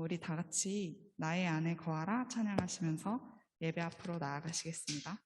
우리 다 같이 나의 안에 거하라 찬양하시면서 예배 앞으로 나아가시겠습니다.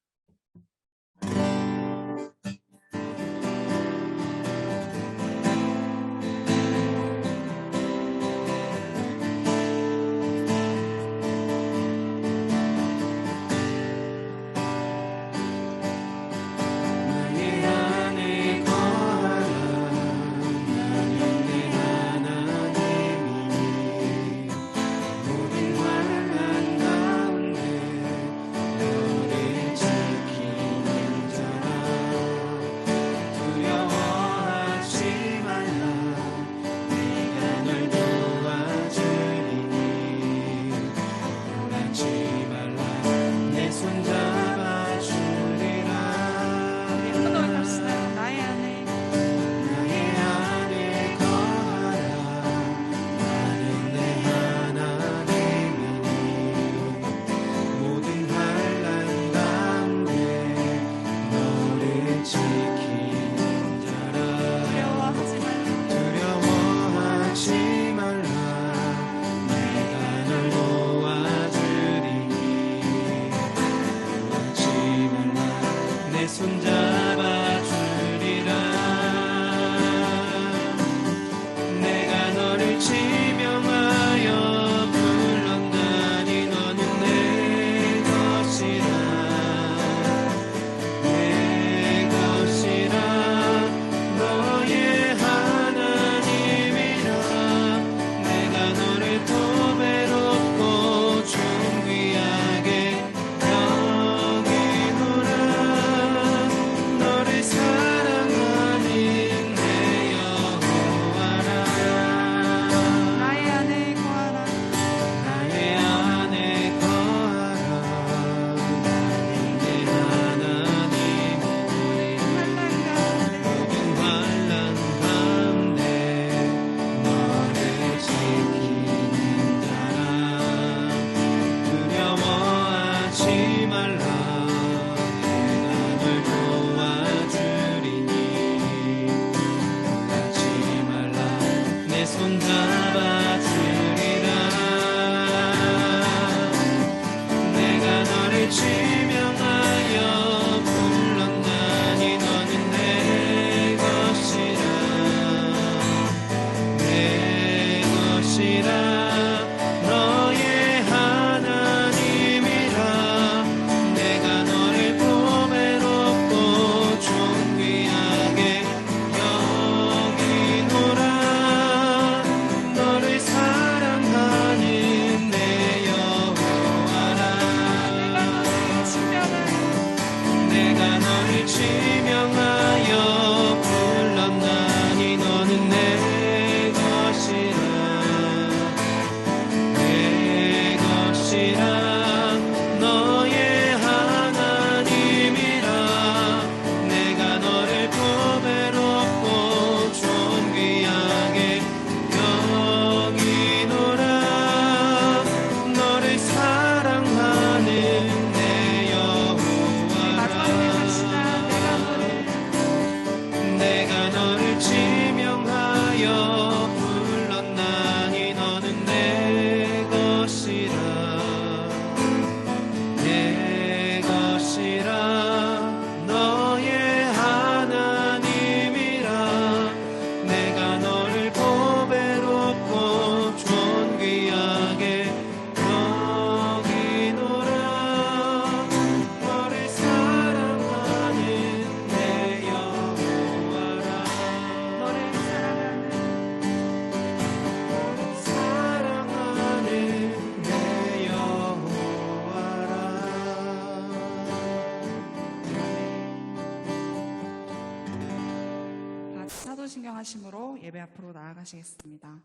신경하심으로 예배 앞으로 나아가시겠습니다.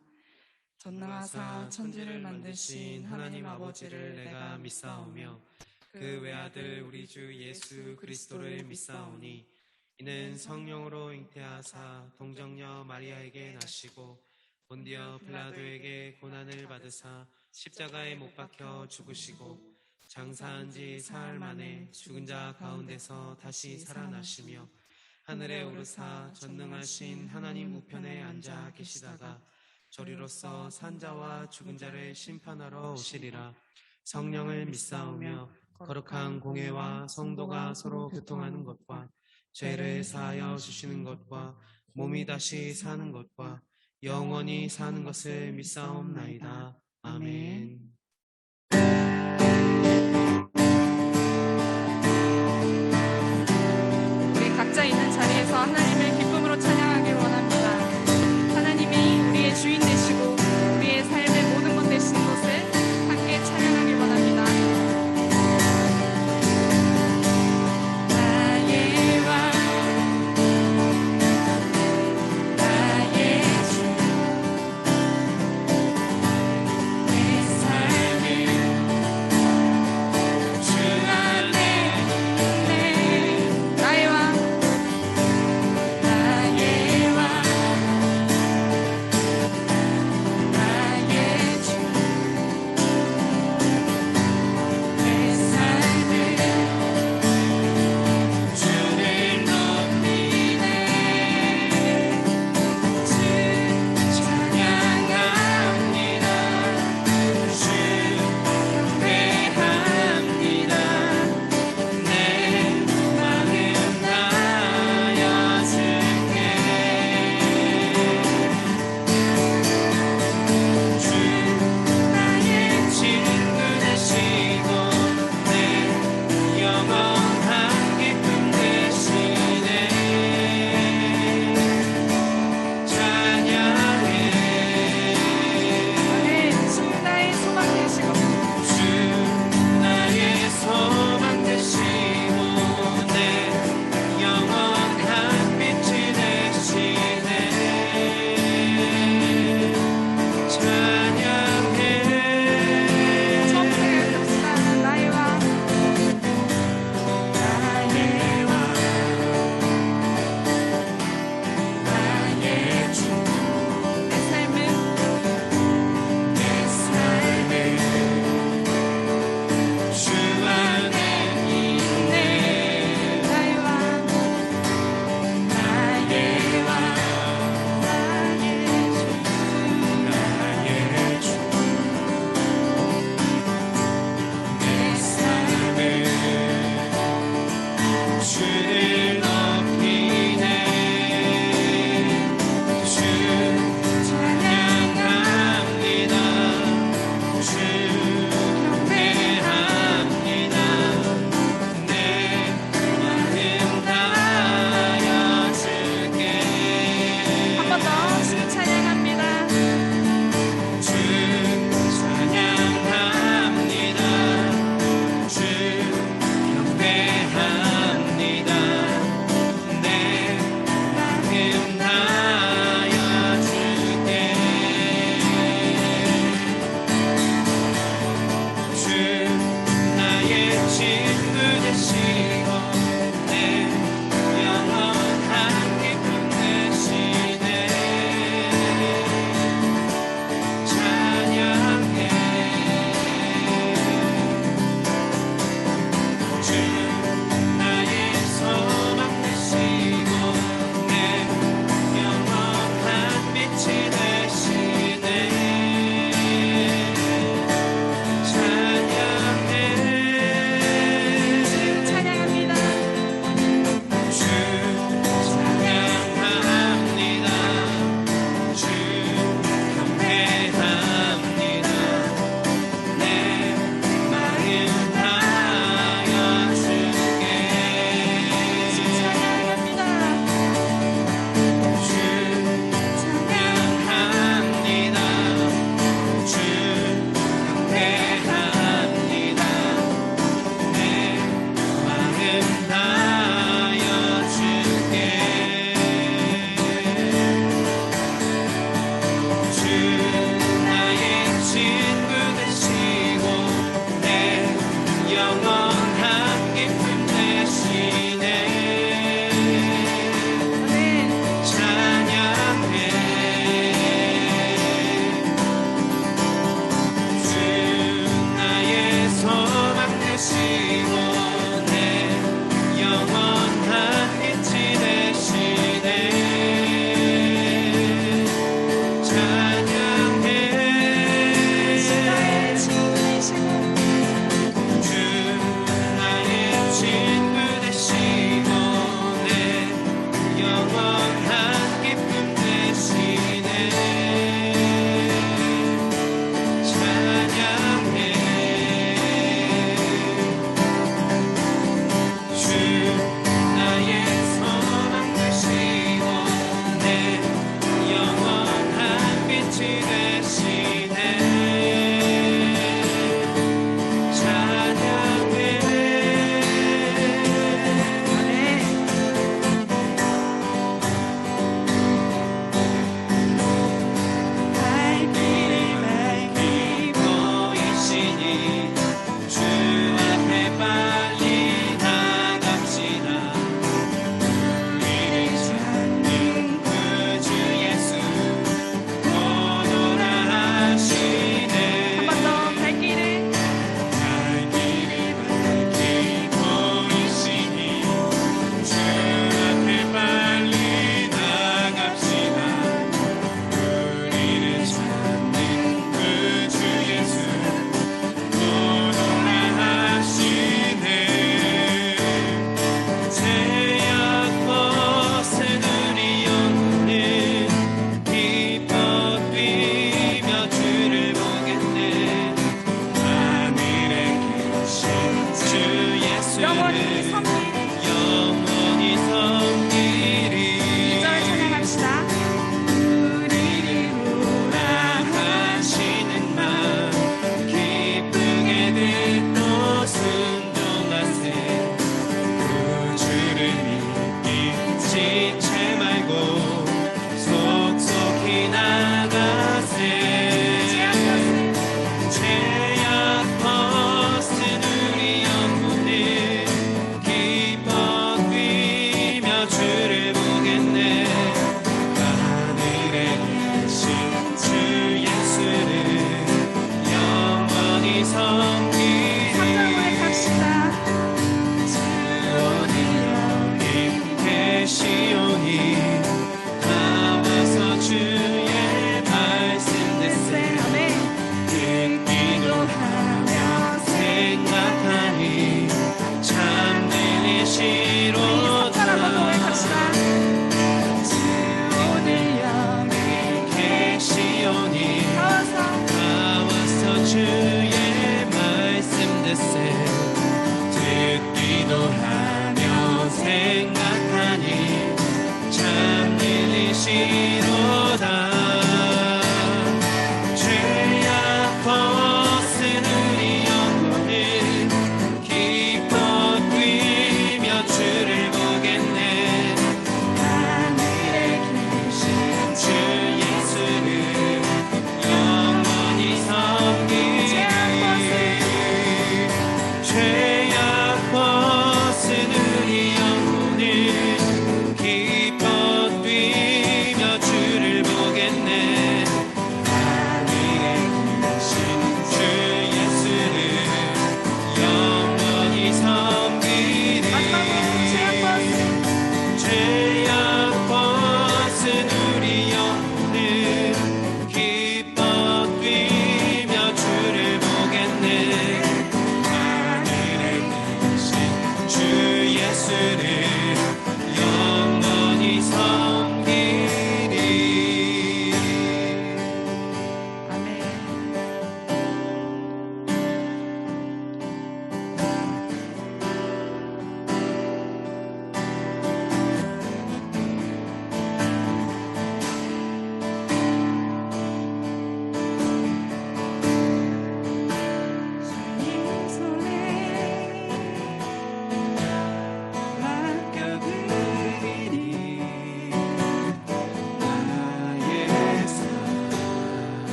전능하사 천지를 만드신 하나님 아버지를 내가 믿사오며 그 외아들 우리 주 예수 그리스도를 믿사오니 이는 성령으로 잉태하사 동정녀 마리아에게 나시고 본디어 빌라도에게 고난을 받으사 십자가에 못 박혀 죽으시고 장사한 지 사흘 만에 죽은 자 가운데서 다시 살아나시며 하늘에 오르사 전능하신 하나님 우편에 앉아 계시다가 저리로서 산자와 죽은 자를 심판하러 오시리라. 성령을 믿사오며 거룩한 공회와 성도가 서로 교통하는 것과 죄를 사하여 주시는 것과 몸이 다시 사는 것과 영원히 사는 것을 믿사옵나이다. 아멘. 우리 각자 있는 자리에서 하나님을 기쁨으로 찬양하길 원합니다. 하나님이 우리의 주인 되시고 우리의 삶의 모든 것 되시는 것을 함께 찬양하길 원합니다. 나의 왕, 나의 주, 내 삶을 주 안에 있네. 나의 왕,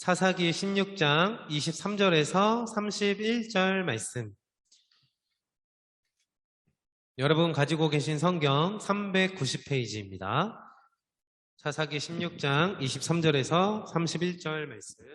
사사기 16장 23절에서 31절 말씀. 여러분 가지고 계신 성경 390페이지입니다. 사사기 16장 23절에서 31절 말씀.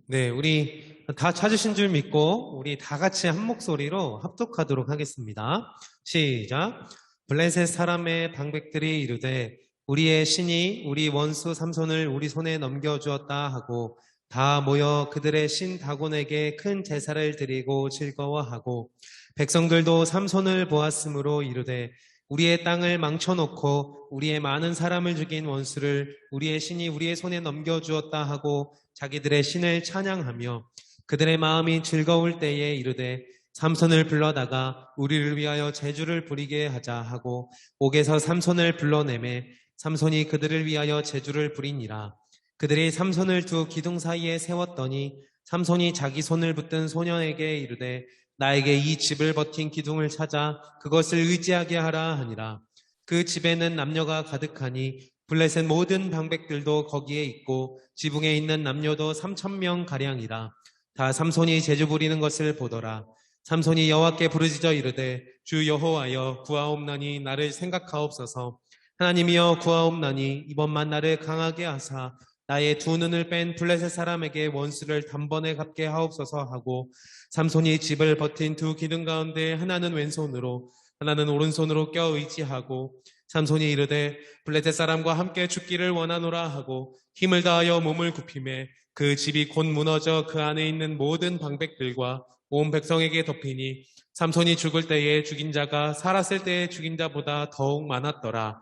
네, 우리 다 찾으신 줄 믿고 우리 다 같이 한 목소리로 합독하도록 하겠습니다. 시작. 블레셋 사람의 방백들이 이르되 우리의 신이 우리 원수 삼손을 우리 손에 넘겨주었다 하고 다 모여 그들의 신 다곤에게 큰 제사를 드리고 즐거워하고 백성들도 삼손을 보았으므로 이르되 우리의 땅을 망쳐놓고 우리의 많은 사람을 죽인 원수를 우리의 신이 우리의 손에 넘겨주었다 하고 자기들의 신을 찬양하며 그들의 마음이 즐거울 때에 이르되 삼손을 불러다가 우리를 위하여 제주를 부리게 하자 하고 옥에서 삼손을 불러내매 삼손이 그들을 위하여 제주를 부리니라. 그들이 삼손을 두 기둥 사이에 세웠더니 삼손이 자기 손을 붙든 소년에게 이르되 나에게 이 집을 버틴 기둥을 찾아 그것을 의지하게 하라 하니라. 그 집에는 남녀가 가득하니 블레셋 모든 방백들도 거기에 있고 지붕에 있는 남녀도 3,000명 가량이라. 다 삼손이 제주 부리는 것을 보더라. 삼손이 여호와께 부르짖어 이르되 주 여호와여 구하옵나니 나를 생각하옵소서. 하나님이여 구하옵나니 이번만 나를 강하게 하사 나의 두 눈을 뺀 블레셋 사람에게 원수를 단번에 갚게 하옵소서 하고 삼손이 집을 버틴 두 기둥 가운데 하나는 왼손으로 하나는 오른손으로 껴 의지하고 삼손이 이르되 블레셋 사람과 함께 죽기를 원하노라 하고 힘을 다하여 몸을 굽히매 그 집이 곧 무너져 그 안에 있는 모든 방백들과 온 백성에게 덮이니 삼손이 죽을 때에 죽인 자가 살았을 때에 죽인 자보다 더욱 많았더라.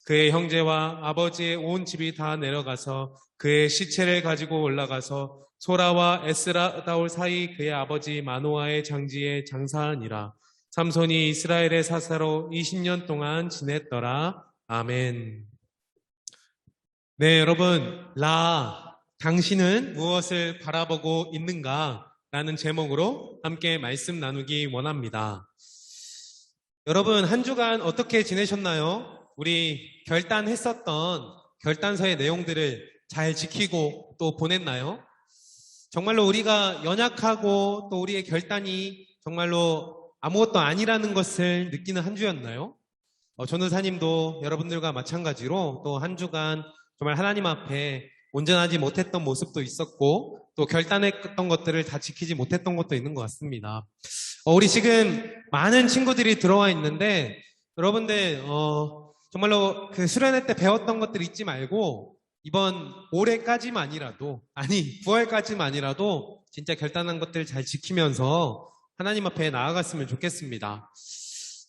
그의 형제와 아버지의 온 집이 다 내려가서 그의 시체를 가지고 올라가서 소라와 에스라다올 사이 그의 아버지 마노아의 장지에 장사하니라. 삼손이 이스라엘의 사사로 20년 동안 지냈더라. 아멘. 네, 여러분, 당신은 무엇을 바라보고 있는가? 라는 제목으로 함께 말씀 나누기 원합니다. 여러분, 한 주간 어떻게 지내셨나요? 우리 결단했었던 결단서의 내용들을 잘 지키고 또 보냈나요? 정말로 우리가 연약하고 또 우리의 결단이 정말로 아무것도 아니라는 것을 느끼는 한 주였나요? 전도사님도 여러분들과 마찬가지로 또 한 주간 정말 하나님 앞에 온전하지 못했던 모습도 있었고 또 결단했던 것들을 다 지키지 못했던 것도 있는 것 같습니다. 우리 지금 많은 친구들이 들어와 있는데 여러분들 정말로 그 수련회 때 배웠던 것들 잊지 말고 이번 올해까지만이라도 9월까지만이라도 진짜 결단한 것들 잘 지키면서 하나님 앞에 나아갔으면 좋겠습니다.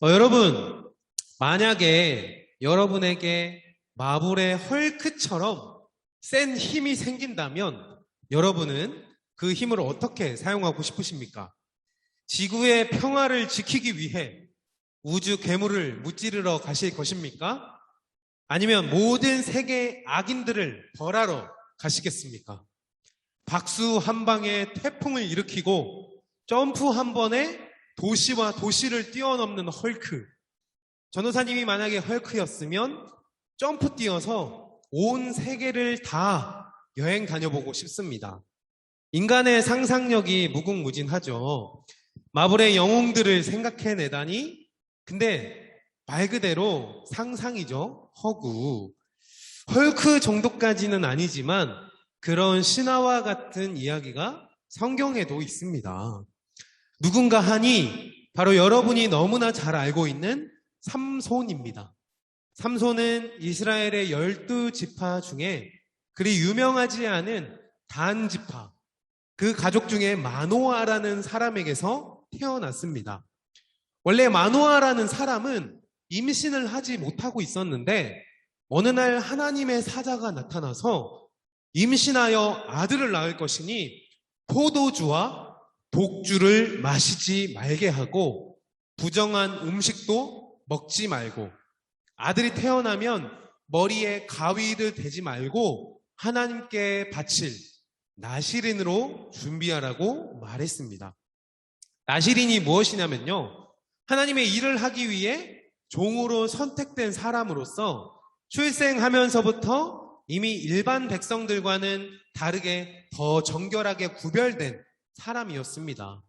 여러분 만약에 여러분에게 마블의 헐크처럼 센 힘이 생긴다면 여러분은 그 힘을 어떻게 사용하고 싶으십니까? 지구의 평화를 지키기 위해 우주 괴물을 무찌르러 가실 것입니까? 아니면 모든 세계 악인들을 벌하러 가시겠습니까? 박수 한 방에 태풍을 일으키고 점프 한 번에 도시와 도시를 뛰어넘는 헐크. 전도사님이 만약에 헐크였으면 점프 뛰어서 온 세계를 다 여행 다녀보고 싶습니다. 인간의 상상력이 무궁무진하죠. 마블의 영웅들을 생각해내다니 근데 말 그대로 상상이죠. 허구. 헐크 정도까지는 아니지만 그런 신화와 같은 이야기가 성경에도 있습니다. 누군가 하니 바로 여러분이 너무나 잘 알고 있는 삼손입니다. 삼손은 이스라엘의 12지파 중에 그리 유명하지 않은 단 지파, 그 가족 중에 마노아라는 사람에게서 태어났습니다. 원래 마노아라는 사람은 임신을 하지 못하고 있었는데 어느 날 하나님의 사자가 나타나서 임신하여 아들을 낳을 것이니 포도주와 독주를 마시지 말게 하고 부정한 음식도 먹지 말고 아들이 태어나면 머리에 가위를 대지 말고 하나님께 바칠 나시린으로 준비하라고 말했습니다. 나시린이 무엇이냐면요. 하나님의 일을 하기 위해 종으로 선택된 사람으로서 출생하면서부터 이미 일반 백성들과는 다르게 더 정결하게 구별된 사람이었습니다.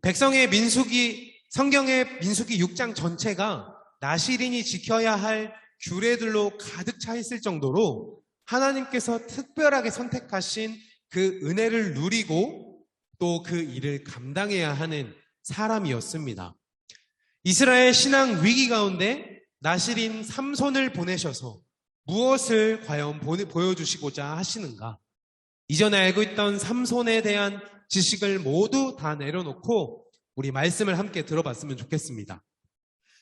성경의 민수기 6장 전체가 나시린이 지켜야 할 규례들로 가득 차 있을 정도로 하나님께서 특별하게 선택하신 그 은혜를 누리고 또 그 일을 감당해야 하는 사람이었습니다. 이스라엘 신앙 위기 가운데 나시린 삼손을 보내셔서 무엇을 과연 보여주시고자 하시는가? 이전에 알고 있던 삼손에 대한 지식을 모두 다 내려놓고 우리 말씀을 함께 들어봤으면 좋겠습니다.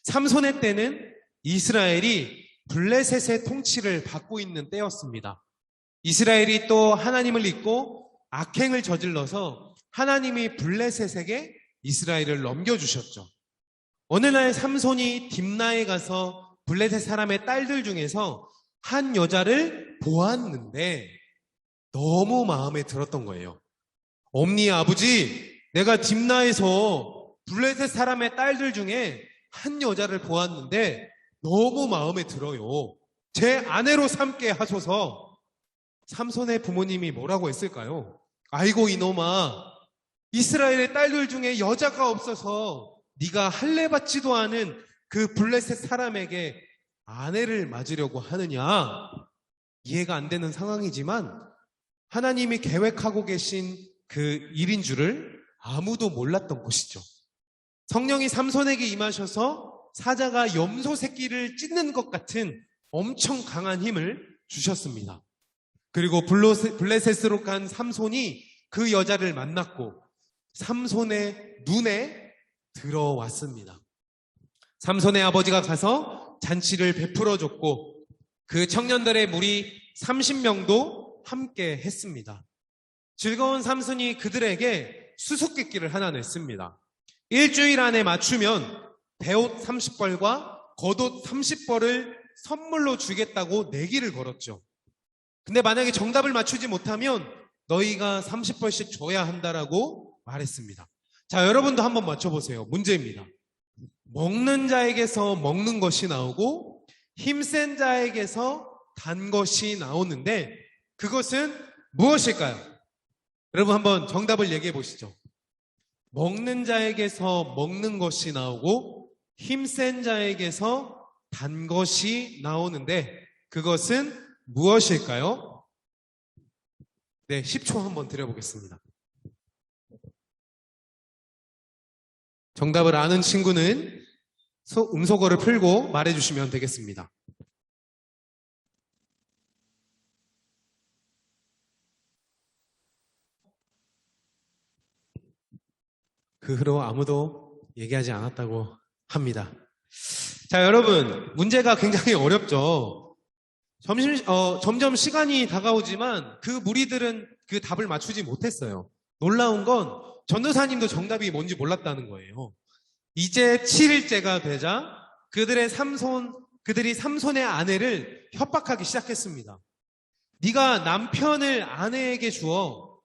삼손의 때는 이스라엘이 블레셋의 통치를 받고 있는 때였습니다. 이스라엘이 또 하나님을 잊고 악행을 저질러서 하나님이 블레셋에게 이스라엘을 넘겨주셨죠. 어느 날 삼손이 딥나에 가서 블레셋 사람의 딸들 중에서 한 여자를 보았는데 너무 마음에 들었던 거예요. 엄니 아버지, 내가 딥나에서 블레셋 사람의 딸들 중에 한 여자를 보았는데 너무 마음에 들어요. 제 아내로 삼게 하소서. 삼손의 부모님이 뭐라고 했을까요? 아이고 이놈아, 이스라엘의 딸들 중에 여자가 없어서 네가 할례 받지도 않은 그 블레셋 사람에게 아내를 맞으려고 하느냐? 이해가 안 되는 상황이지만 하나님이 계획하고 계신 그 일인 줄을 아무도 몰랐던 것이죠. 성령이 삼손에게 임하셔서 사자가 염소 새끼를 찢는 것 같은 엄청 강한 힘을 주셨습니다. 그리고 블레셋으로 간 삼손이 그 여자를 만났고 삼손의 눈에 들어왔습니다. 삼손의 아버지가 가서 잔치를 베풀어 줬고 그 청년들의 무리 30명도 함께 했습니다. 즐거운 삼손이 그들에게 수수께끼를 하나 냈습니다. 일주일 안에 맞추면 배옷 30벌과 겉옷 30벌을 선물로 주겠다고 내기를 걸었죠. 근데 만약에 정답을 맞추지 못하면 너희가 30벌씩 줘야 한다라고 말했습니다. 자, 여러분도 한번 맞춰보세요. 문제입니다. 먹는 자에게서 먹는 것이 나오고 힘센 자에게서 단 것이 나오는데 그것은 무엇일까요? 여러분 한번 정답을 얘기해 보시죠. 먹는 자에게서 먹는 것이 나오고 힘센 자에게서 단 것이 나오는데 그것은 무엇일까요? 네, 10초 한번 드려보겠습니다. 정답을 아는 친구는 음소거를 풀고 말해주시면 되겠습니다. 그 후로 아무도 얘기하지 않았다고 합니다. 자, 여러분, 문제가 굉장히 어렵죠. 점점 시간이 다가오지만 그 무리들은 그 답을 맞추지 못했어요. 놀라운 건 전도사님도 정답이 뭔지 몰랐다는 거예요. 이제 7일째가 되자 그들이 삼손의 아내를 협박하기 시작했습니다. 네가 남편을 아내에게 주어.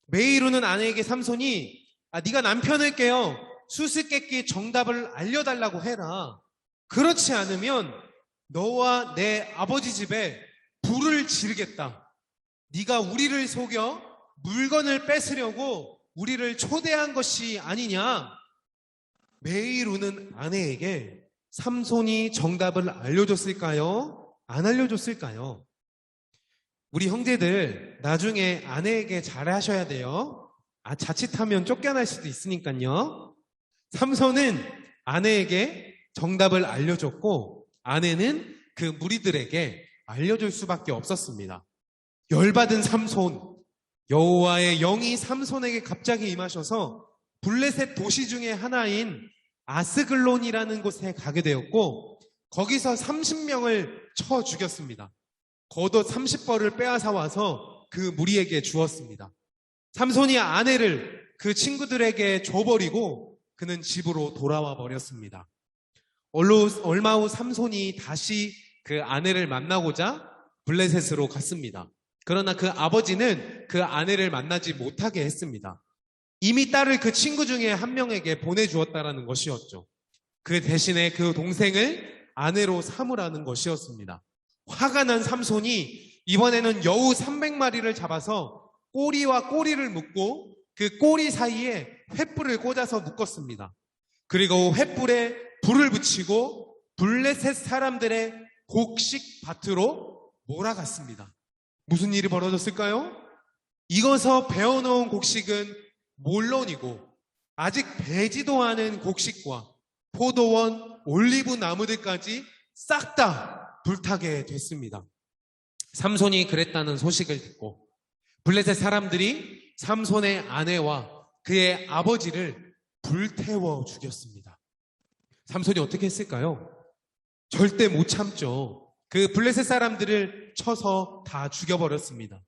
매일 오는 아내에게 삼손이 네가 남편을 깨어 수수께끼 정답을 알려달라고 해라. 그렇지 않으면 너와 내 아버지 집에 불을 지르겠다. 네가 우리를 속여 물건을 뺏으려고 우리를 초대한 것이 아니냐. 매일 우는 아내에게 삼손이 정답을 알려줬을까요? 안 알려줬을까요? 우리 형제들 나중에 아내에게 잘하셔야 돼요. 자칫하면 쫓겨날 수도 있으니까요. 삼손은 아내에게 정답을 알려줬고 아내는 그 무리들에게 알려줄 수밖에 없었습니다. 열받은 삼손, 여호와의 영이 삼손에게 갑자기 임하셔서 블레셋 도시 중에 하나인 아스글론이라는 곳에 가게 되었고 거기서 30명을 쳐 죽였습니다. 겉옷 30벌을 빼앗아 와서 그 무리에게 주었습니다. 삼손이 아내를 그 친구들에게 줘버리고 그는 집으로 돌아와 버렸습니다. 얼마 후 삼손이 다시 그 아내를 만나고자 블레셋으로 갔습니다. 그러나 그 아버지는 그 아내를 만나지 못하게 했습니다. 이미 딸을 그 친구 중에 한 명에게 보내주었다라는 것이었죠. 그 대신에 그 동생을 아내로 삼으라는 것이었습니다. 화가 난 삼손이 이번에는 여우 300마리를 잡아서 꼬리와 꼬리를 묶고 그 꼬리 사이에 횃불을 꽂아서 묶었습니다. 그리고 횃불에 불을 붙이고 블레셋 사람들의 곡식 밭으로 몰아갔습니다. 무슨 일이 벌어졌을까요? 익어서 베어놓은 곡식은 물론이고 아직 배지도 않은 곡식과 포도원, 올리브 나무들까지 싹 다 불타게 됐습니다. 삼손이 그랬다는 소식을 듣고 블레셋 사람들이 삼손의 아내와 그의 아버지를 불태워 죽였습니다. 삼손이 어떻게 했을까요? 절대 못 참죠. 그 블레셋 사람들을 쳐서 다 죽여버렸습니다.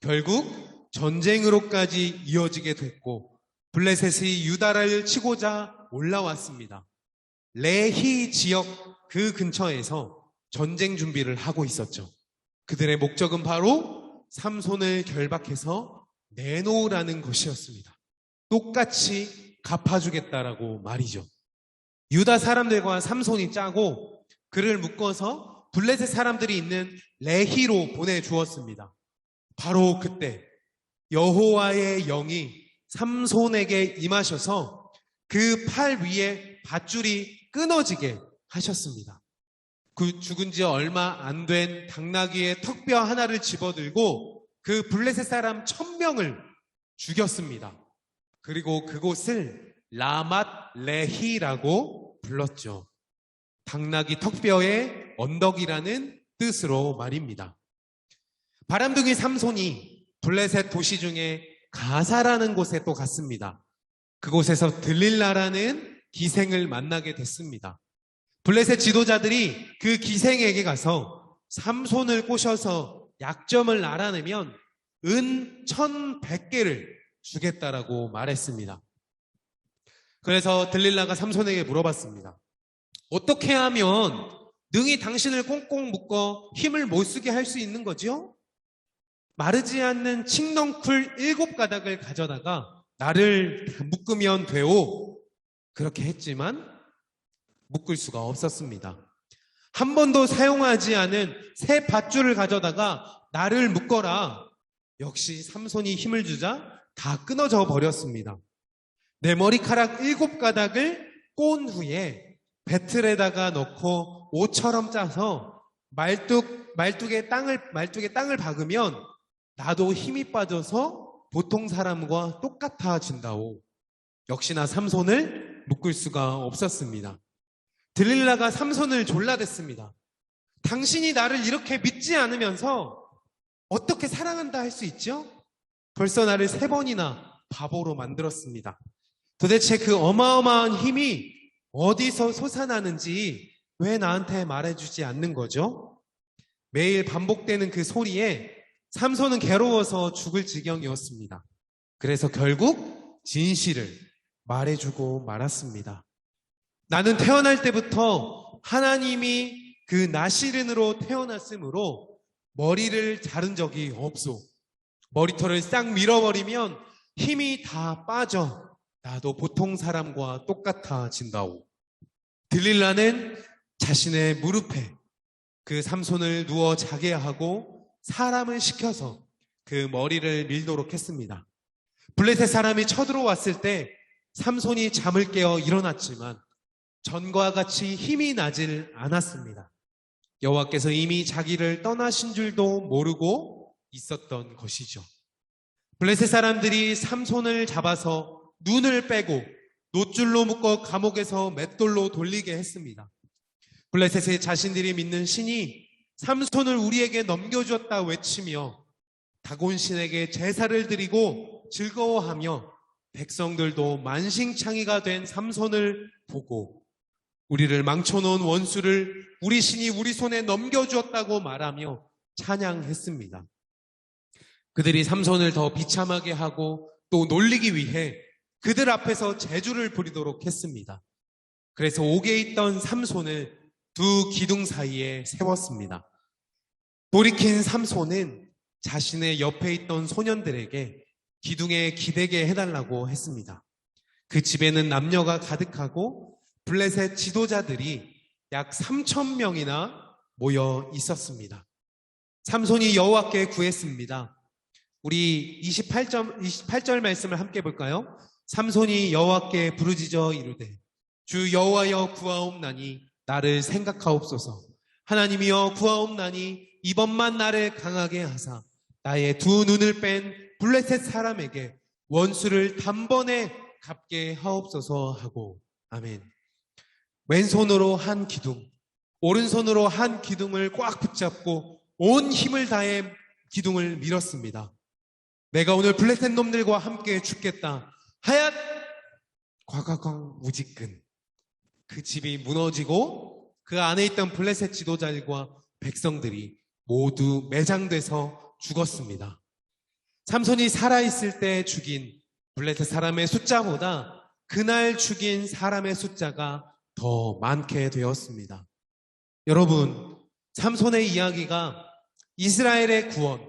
결국 전쟁으로까지 이어지게 됐고 블레셋이 유다를 치고자 올라왔습니다. 레히 지역 그 근처에서 전쟁 준비를 하고 있었죠. 그들의 목적은 바로 삼손을 결박해서 내놓으라는 것이었습니다. 똑같이 갚아주겠다라고 말이죠. 유다 사람들과 삼손이 짜고 그를 묶어서 블레셋 사람들이 있는 레히로 보내주었습니다. 바로 그때 여호와의 영이 삼손에게 임하셔서 그 팔 위에 밧줄이 끊어지게 하셨습니다. 그 죽은 지 얼마 안 된 당나귀의 턱뼈 하나를 집어들고 그 블레셋 사람 1000명을 죽였습니다. 그리고 그곳을 라맛 레히라고 불렀죠. 당나귀 턱뼈의 언덕이라는 뜻으로 말입니다. 바람둥이 삼손이 블레셋 도시 중에 가사라는 곳에 또 갔습니다. 그곳에서 들릴라라는 기생을 만나게 됐습니다. 블레셋 지도자들이 그 기생에게 가서 삼손을 꼬셔서 약점을 알아내면 은 1100개를 주겠다라고 말했습니다. 그래서 들릴라가 삼손에게 물어봤습니다. 어떻게 하면 능히 당신을 꽁꽁 묶어 힘을 못 쓰게 할 수 있는 거죠? 마르지 않는 칡넝쿨 7가닥을 가져다가 나를 묶으면 되오. 그렇게 했지만 묶을 수가 없었습니다. 한 번도 사용하지 않은 새 밧줄을 가져다가 나를 묶어라. 역시 삼손이 힘을 주자 다 끊어져 버렸습니다. 내 머리카락 7가닥을 꼰 후에 배틀에다가 넣고 옷처럼 짜서 말뚝에 땅을 박으면 나도 힘이 빠져서 보통 사람과 똑같아진다오. 역시나 삼손을 묶을 수가 없었습니다. 들릴라가 삼손을 졸라댔습니다. 당신이 나를 이렇게 믿지 않으면서 어떻게 사랑한다 할 수 있죠? 벌써 나를 3번이나 바보로 만들었습니다. 도대체 그 어마어마한 힘이 어디서 솟아나는지 왜 나한테 말해주지 않는 거죠? 매일 반복되는 그 소리에 삼손은 괴로워서 죽을 지경이었습니다. 그래서 결국 진실을 말해주고 말았습니다. 나는 태어날 때부터 하나님이 그 나시른으로 태어났으므로 머리를 자른 적이 없소. 머리털을 싹 밀어버리면 힘이 다 빠져 나도 보통 사람과 똑같아진다오. 들릴라는 자신의 무릎에 그 삼손을 누워 자게 하고 사람을 시켜서 그 머리를 밀도록 했습니다. 블레셋 사람이 쳐들어왔을 때 삼손이 잠을 깨어 일어났지만 전과 같이 힘이 나질 않았습니다. 여호와께서 이미 자기를 떠나신 줄도 모르고 있었던 것이죠. 블레셋 사람들이 삼손을 잡아서 눈을 빼고 놋줄로 묶어 감옥에서 맷돌로 돌리게 했습니다. 블레셋의 자신들이 믿는 신이 삼손을 우리에게 넘겨주었다 외치며 다곤신에게 제사를 드리고 즐거워하며 백성들도 만신창이가 된 삼손을 보고 우리를 망쳐놓은 원수를 우리 신이 우리 손에 넘겨주었다고 말하며 찬양했습니다. 그들이 삼손을 더 비참하게 하고 또 놀리기 위해 그들 앞에서 제주를 부리도록 했습니다. 그래서 옥에 있던 삼손을 두 기둥 사이에 세웠습니다. 돌이킨 삼손은 자신의 옆에 있던 소년들에게 기둥에 기대게 해달라고 했습니다. 그 집에는 남녀가 가득하고 블레셋 지도자들이 약 3,000명이나 모여 있었습니다. 삼손이 여호와께 구했습니다. 우리 28절 말씀을 함께 볼까요? 삼손이 여호와께 부르짖어 이르되 주 여호와여 구하옵나니 나를 생각하옵소서. 하나님이여 구하옵나니 이번만 나를 강하게 하사 나의 두 눈을 뺀 블레셋 사람에게 원수를 단번에 갚게 하옵소서 하고 아멘. 왼손으로 한 기둥, 오른손으로 한 기둥을 꽉 붙잡고 온 힘을 다해 기둥을 밀었습니다. 내가 오늘 블레셋 놈들과 함께 죽겠다. 하얏! 과과광 우지끈. 그 집이 무너지고 그 안에 있던 블레셋 지도자들과 백성들이 모두 매장돼서 죽었습니다. 삼손이 살아있을 때 죽인 블레셋 사람의 숫자보다 그날 죽인 사람의 숫자가 더 많게 되었습니다. 여러분, 삼손의 이야기가 이스라엘의 구원,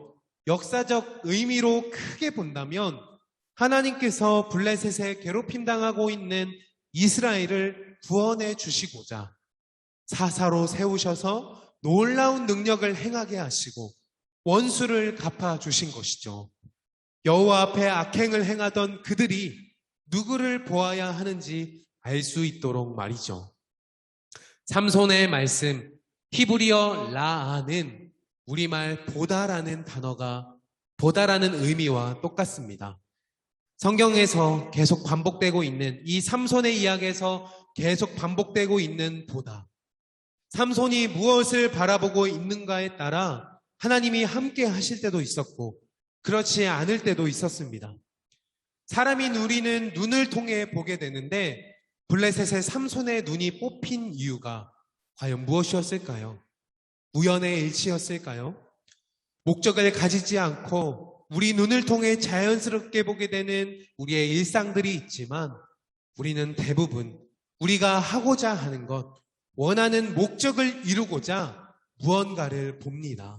역사적 의미로 크게 본다면 하나님께서 블레셋에 괴롭힘 당하고 있는 이스라엘을 구원해 주시고자 사사로 세우셔서 놀라운 능력을 행하게 하시고 원수를 갚아 주신 것이죠. 여호와 앞에 악행을 행하던 그들이 누구를 보아야 하는지 알 수 있도록 말이죠. 삼손의 말씀 히브리어 라아는 우리말 보다라는 단어가 보다라는 의미와 똑같습니다. 성경에서 계속 반복되고 있는 이 삼손의 이야기에서 계속 반복되고 있는 보다. 삼손이 무엇을 바라보고 있는가에 따라 하나님이 함께 하실 때도 있었고 그렇지 않을 때도 있었습니다. 사람이 누리는 눈을 통해 보게 되는데 블레셋의 삼손의 눈이 뽑힌 이유가 과연 무엇이었을까요? 우연의 일치였을까요? 목적을 가지지 않고 우리 눈을 통해 자연스럽게 보게 되는 우리의 일상들이 있지만 우리는 대부분 우리가 하고자 하는 것, 원하는 목적을 이루고자 무언가를 봅니다.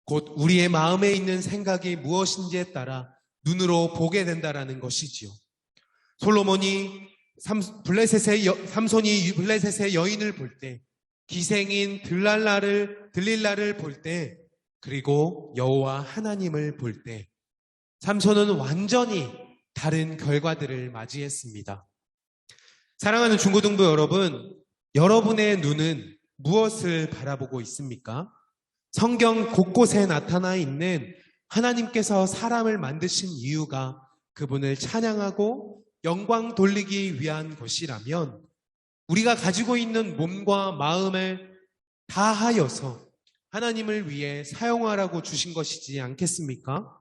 곧 우리의 마음에 있는 생각이 무엇인지에 따라 눈으로 보게 된다라는 것이지요. 솔로몬이 삼손이 블레셋의 여인을 볼 때, 기생인 들릴라를 볼 때, 그리고 여호와 하나님을 볼 때, 삼손은 완전히 다른 결과들을 맞이했습니다. 사랑하는 중고등부 여러분, 여러분의 눈은 무엇을 바라보고 있습니까? 성경 곳곳에 나타나 있는 하나님께서 사람을 만드신 이유가 그분을 찬양하고 영광 돌리기 위한 것이라면 우리가 가지고 있는 몸과 마음을 다하여서 하나님을 위해 사용하라고 주신 것이지 않겠습니까?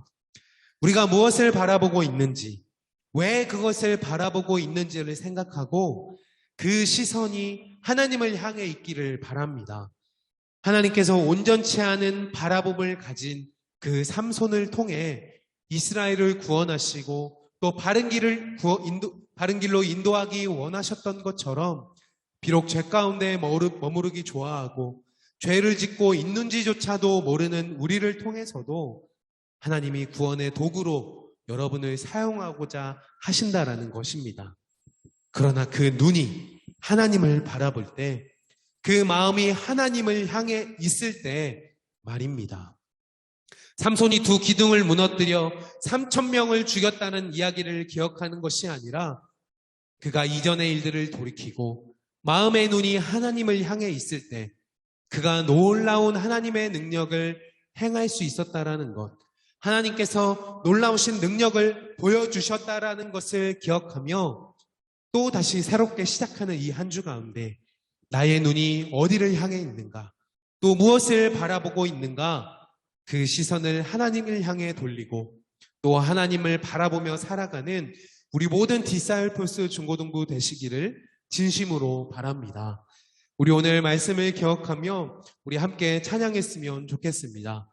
우리가 무엇을 바라보고 있는지, 왜 그것을 바라보고 있는지를 생각하고 그 시선이 하나님을 향해 있기를 바랍니다. 하나님께서 온전치 않은 바라봄을 가진 그 삼손을 통해 이스라엘을 구원하시고 또 바른 길로 인도하기 원하셨던 것처럼 비록 죄 가운데 머무르기 좋아하고 죄를 짓고 있는지조차도 모르는 우리를 통해서도 하나님이 구원의 도구로 여러분을 사용하고자 하신다라는 것입니다. 그러나 그 눈이 하나님을 바라볼 때, 그 마음이 하나님을 향해 있을 때 말입니다. 삼손이 두 기둥을 무너뜨려 3,000명을 죽였다는 이야기를 기억하는 것이 아니라 그가 이전의 일들을 돌이키고 마음의 눈이 하나님을 향해 있을 때 그가 놀라운 하나님의 능력을 행할 수 있었다라는 것, 하나님께서 놀라우신 능력을 보여주셨다라는 것을 기억하며 또 다시 새롭게 시작하는 이 한 주 가운데 나의 눈이 어디를 향해 있는가, 또 무엇을 바라보고 있는가, 그 시선을 하나님을 향해 돌리고 또 하나님을 바라보며 살아가는 우리 모든 디사이플스 중고등부 되시기를 진심으로 바랍니다. 우리 오늘 말씀을 기억하며 우리 함께 찬양했으면 좋겠습니다.